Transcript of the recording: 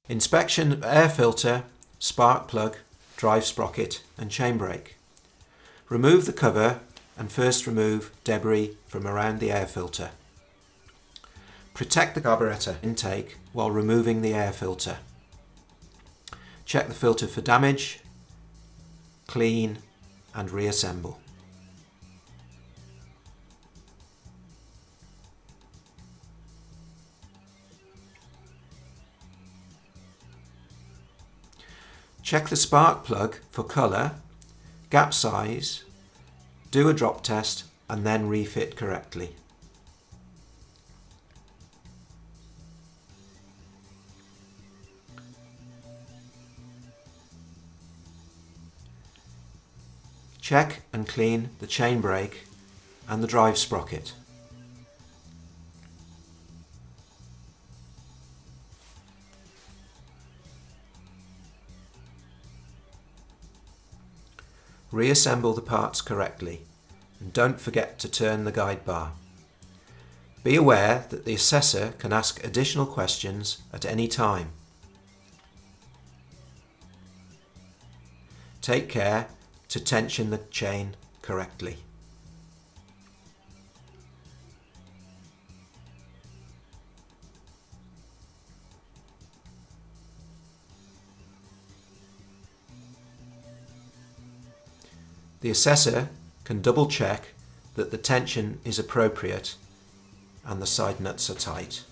Inspection of air filter, spark plug, drive sprocket and chain brake. Remove the cover and first remove debris from around the air filter. Protect the carburetor intake while removing the air filter. Check the filter for damage, clean and reassemble. Check the spark plug for colour, gap size, do a drop test and then refit correctly. Check and clean the chain brake and the drive sprocket. Reassemble the parts correctly and don't forget to turn the guide bar. Be aware that the assessor can ask additional questions at any time. Take care to tension the chain correctly. The assessor can double check that the tension is appropriate and the side nuts are tight.